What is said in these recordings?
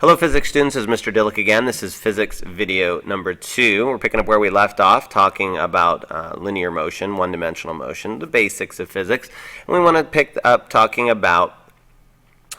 Hello physics students, this is Mr. Dillick again. This is physics video number 2. We're picking up where we left off, talking about linear motion, one-dimensional motion, the basics of physics. And we want to pick up talking about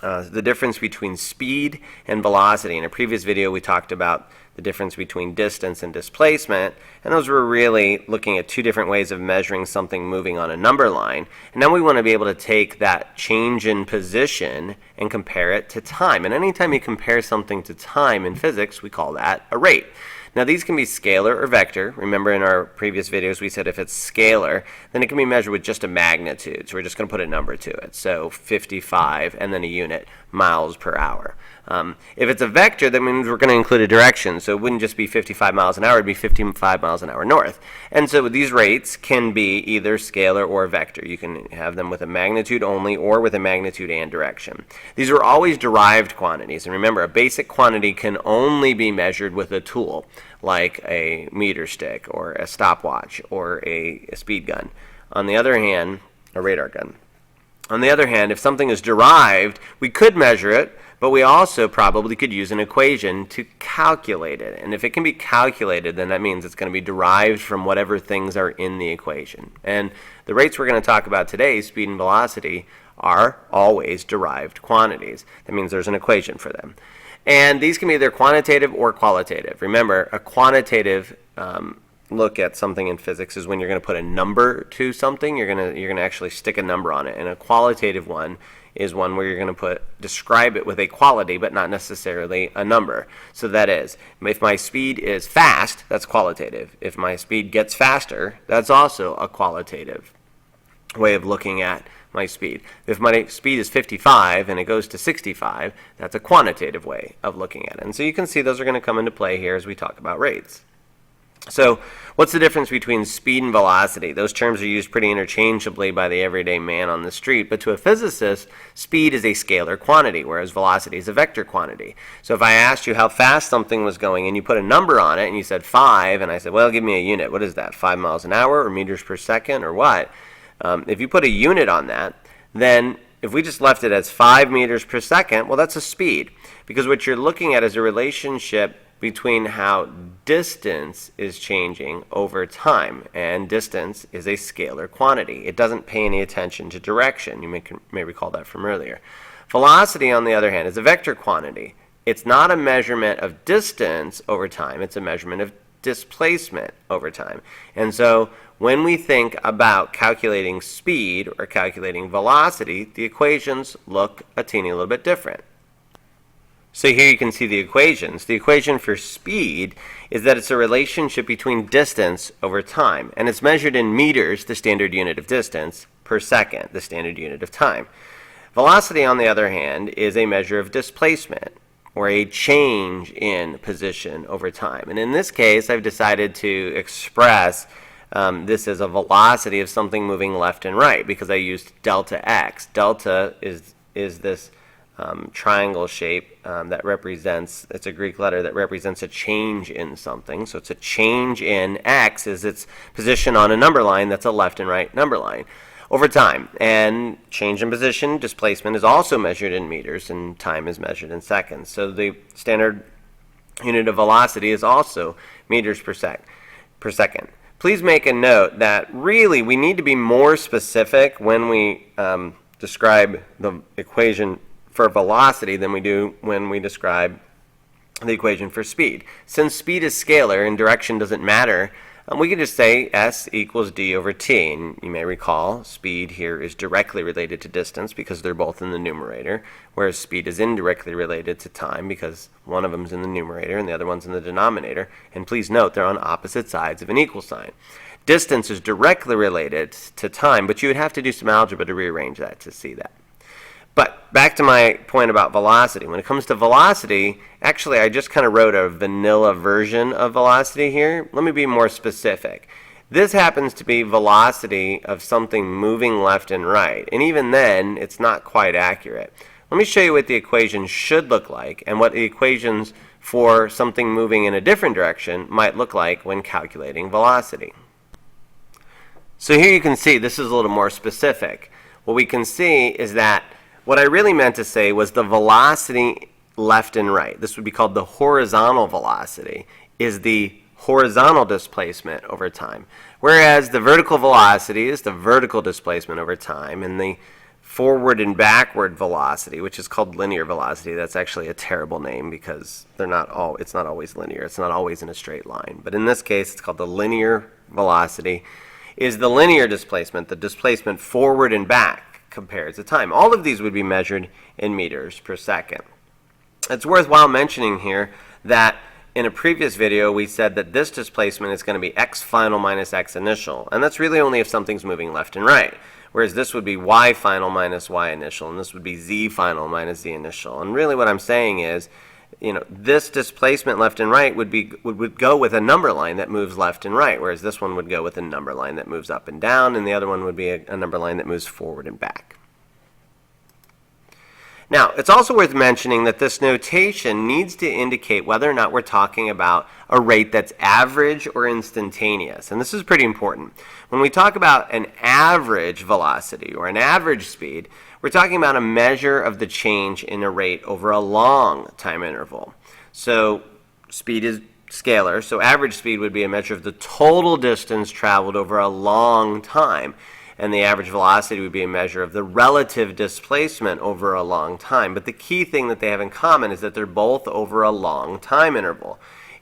the difference between speed and velocity. In a previous video we talked about the difference between distance and displacement, and those were really looking at two different ways of measuring something moving on a number line. And now we want to be able to take that change in position and compare it to time. And anytime you compare something to time in physics, we call that a rate. Now these can be scalar or vector. Remember in our previous videos we said if it's scalar, then it can be measured with just a magnitude. So we're just going to put a number to it. So 55 and then a unit, miles per hour. If it's a vector, that means we're going to include a direction. So it wouldn't just be 55 miles an hour, it'd be 55 miles an hour north. And so these rates can be either scalar or vector. You can have them with a magnitude only or with a magnitude and direction. These are always derived quantities. And remember, a basic quantity can only be measured with a tool, like a meter stick or a stopwatch or a speed gun. On the other hand, a radar gun. On the other hand, if something is derived, we could measure it, but we also probably could use an equation to calculate it. And if it can be calculated, then that means it's going to be derived from whatever things are in the equation. And the rates we're going to talk about today, speed and velocity, are always derived quantities. That means there's an equation for them. And these can be either quantitative or qualitative. Remember, a quantitative look at something in physics is when you're going to put a number to something. You're going to actually stick a number on it. And a qualitative one is one where you're going to describe it with a quality, but not necessarily a number. So that is, if my speed is fast, that's qualitative. If my speed gets faster, that's also a qualitative way of looking at my speed. If my speed is 55 and it goes to 65, that's a quantitative way of looking at it. And so you can see those are going to come into play here as we talk about rates. So what's the difference between speed and velocity? Those terms are used pretty interchangeably by the everyday man on the street, but to a physicist, speed is a scalar quantity, whereas velocity is a vector quantity. So if I asked you how fast something was going and you put a number on it and you said 5, and I said, well, give me a unit. What is that, 5 miles an hour or meters per second or what? If you put a unit on that, then if we just left it as 5 meters per second, well, that's a speed, because what you're looking at is a relationship between how distance is changing over time, and distance is a scalar quantity. It doesn't pay any attention to direction. You may recall that from earlier. Velocity, on the other hand, is a vector quantity. It's not a measurement of distance over time. It's a measurement of displacement over time. And so when we think about calculating speed or calculating velocity, the equations look a teeny little bit different. So here you can see the equations. The equation for speed is that it's a relationship between distance over time, and it's measured in meters, the standard unit of distance, per second, the standard unit of time. Velocity, on the other hand, is a measure of displacement, or a change in position over time. And in this case, I've decided to express this as a velocity of something moving left and right, because I used delta x. Delta is this triangle shape that represents, it's a Greek letter that represents a change in something. So it's a change in x is its position on a number line that's a left and right number line over time. And change in position, displacement, is also measured in meters, and time is measured in seconds. So the standard unit of velocity is also meters per second. Please make a note that really we need to be more specific when we describe the equation for velocity than we do when we describe the equation for speed. Since speed is scalar and direction doesn't matter, we can just say S equals d over t. And you may recall speed here is directly related to distance because they're both in the numerator, whereas speed is indirectly related to time because one of them is in the numerator and the other one's in the denominator. And please note they're on opposite sides of an equal sign. Distance is directly related to time, but you would have to do some algebra to rearrange that to see that. But back to my point about velocity. When it comes to velocity, actually I just kind of wrote a vanilla version of velocity here. Let me be more specific. This happens to be velocity of something moving left and right. And even then, it's not quite accurate. Let me show you what the equations should look like and what the equations for something moving in a different direction might look like when calculating velocity. So here you can see this is a little more specific. What we can see is that what I really meant to say was the velocity left and right. This would be called the horizontal velocity, is the horizontal displacement over time. Whereas the vertical velocity is the vertical displacement over time, and the forward and backward velocity, which is called linear velocity. That's actually a terrible name because it's not always linear. It's not always in a straight line. But in this case, it's called the linear velocity, is the linear displacement, the displacement forward and back compared to time. All of these would be measured in meters per second. It's worthwhile mentioning here that in a previous video we said that this displacement is going to be x final minus x initial, and that's really only if something's moving left and right. Whereas this would be y final minus y initial, and this would be z final minus z initial. And really what I'm saying is, this displacement left and right would go with a number line that moves left and right, whereas this one would go with a number line that moves up and down, and the other one would be a number line that moves forward and back. Now, it's also worth mentioning that this notation needs to indicate whether or not we're talking about a rate that's average or instantaneous. And this is pretty important. When we talk about an average velocity or an average speed, we're talking about a measure of the change in a rate over a long time interval. So speed is scalar, so average speed would be a measure of the total distance traveled over a long time. And the average velocity would be a measure of the relative displacement over a long time. But the key thing that they have in common is that they're both over a long time interval.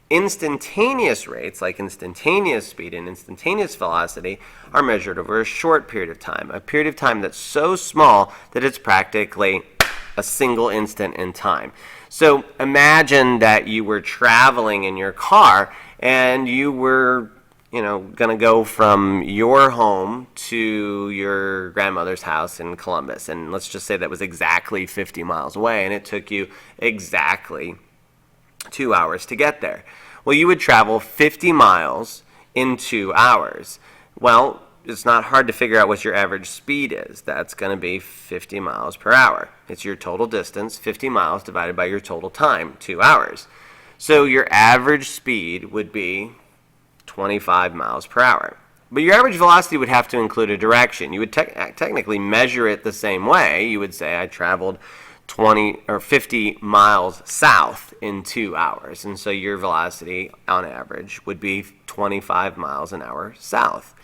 Instantaneous rates, like instantaneous speed and instantaneous velocity, are measured over a short period of time, a period of time that's so small that it's practically a single instant in time. So imagine that you were traveling in your car and you were going to go from your home to your grandmother's house in Columbus. And let's just say that was exactly 50 miles away, and it took you exactly 2 hours to get there. Well, you would travel 50 miles in 2 hours. Well, it's not hard to figure out what your average speed is. That's going to be 50 miles per hour. It's your total distance, 50 miles divided by your total time, 2 hours. So your average speed would be 25 miles per hour. But your average velocity would have to include a direction. You would technically measure it the same way. You would say I traveled 20 or 50 miles south in 2 hours. And so your velocity on average would be 25 miles an hour south.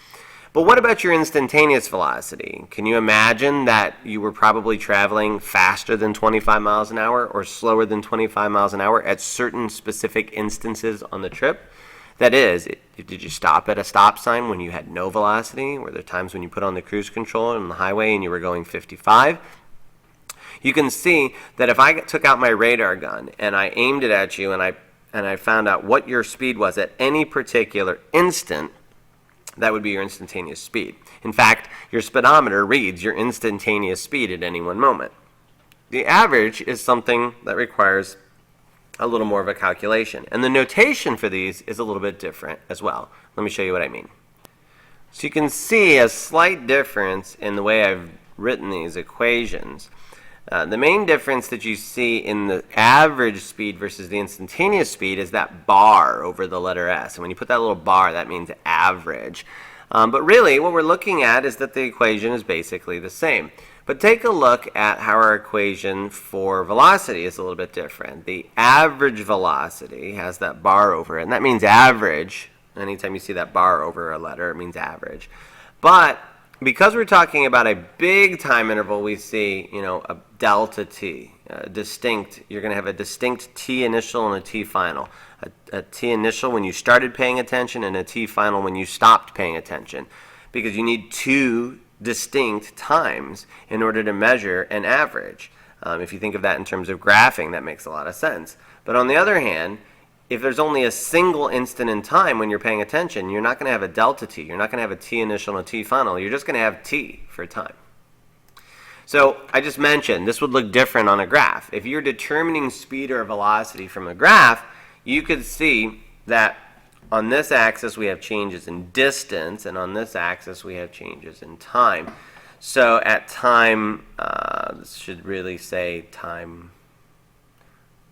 But what about your instantaneous velocity? Can you imagine that you were probably traveling faster than 25 miles an hour or slower than 25 miles an hour at certain specific instances on the trip? That is, did you stop at a stop sign when you had no velocity? Were there times when you put on the cruise control on the highway and you were going 55? You can see that if I took out my radar gun and I aimed it at you and I found out what your speed was at any particular instant, that would be your instantaneous speed. In fact, your speedometer reads your instantaneous speed at any one moment. The average is something that requires a little more of a calculation. And the notation for these is a little bit different as well. Let me show you what I mean. So you can see a slight difference in the way I've written these equations. The main difference that you see in the average speed versus the instantaneous speed is that bar over the letter S. And when you put that little bar, that means average. But really, what we're looking at is that the equation is basically the same. But take a look at how our equation for velocity is a little bit different. The average velocity has that bar over it, and that means average. Anytime you see that bar over a letter, it means average. But because we're talking about a big time interval, we see, a delta t, you're going to have a distinct t initial and a t final. A t initial when you started paying attention and a t final when you stopped paying attention, because you need two distinct times in order to measure an average. If you think of that in terms of graphing, that makes a lot of sense. But on the other hand, if there's only a single instant in time when you're paying attention, you're not going to have a delta t. You're not going to have a t initial and a t final. You're just going to have t for time. So I just mentioned this would look different on a graph. If you're determining speed or velocity from a graph, you could see that on this axis we have changes in distance, and on this axis we have changes in time. So at time, this should really say time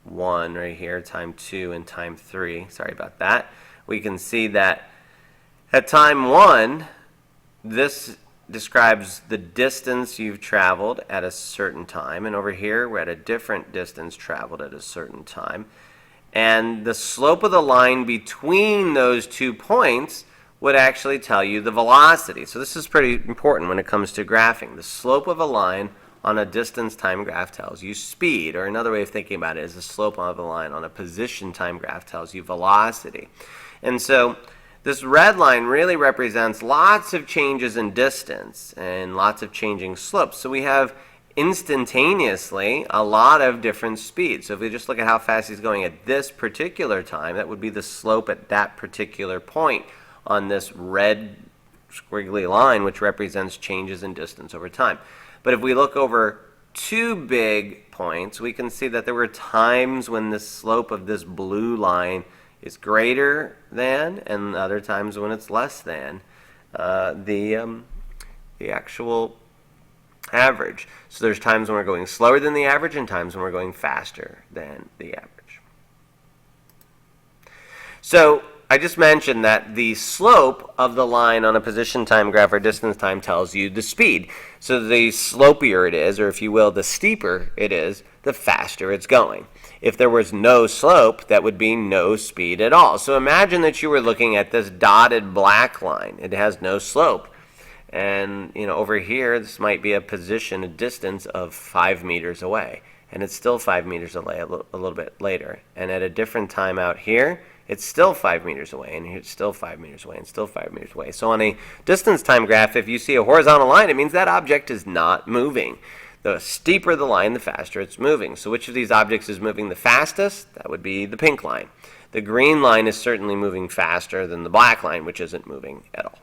1 right here, time 2, and time 3. Sorry about that. We can see that at time 1, this describes the distance you've traveled at a certain time, and over here we're at a different distance traveled at a certain time. And the slope of the line between those 2 points would actually tell you the velocity. So this is pretty important when it comes to graphing. The slope of a line on a distance time graph tells you speed, or another way of thinking about it is the slope of a line on a position time graph tells you velocity. And so this red line really represents lots of changes in distance and lots of changing slopes. So we have instantaneously a lot of different speeds. So if we just look at how fast he's going at this particular time, that would be the slope at that particular point on this red squiggly line, which represents changes in distance over time. But if we look over 2 big points, we can see that there were times when the slope of this blue line is greater than, and other times when it's less than the actual average. So there's times when we're going slower than the average and times when we're going faster than the average. So I just mentioned that the slope of the line on a position time graph or distance time tells you the speed. So the slopier it is, or if you will, the steeper it is, the faster it's going. If there was no slope, that would be no speed at all. So imagine that you were looking at this dotted black line. It has no slope. And over here, this might be a position, a distance of 5 meters away. And it's still 5 meters away a little bit later. And at a different time out here, it's still 5 meters away, and here it's still 5 meters away, and still 5 meters away. So on a distance time graph, if you see a horizontal line, it means that object is not moving. The steeper the line, the faster it's moving. So which of these objects is moving the fastest? That would be the pink line. The green line is certainly moving faster than the black line, which isn't moving at all.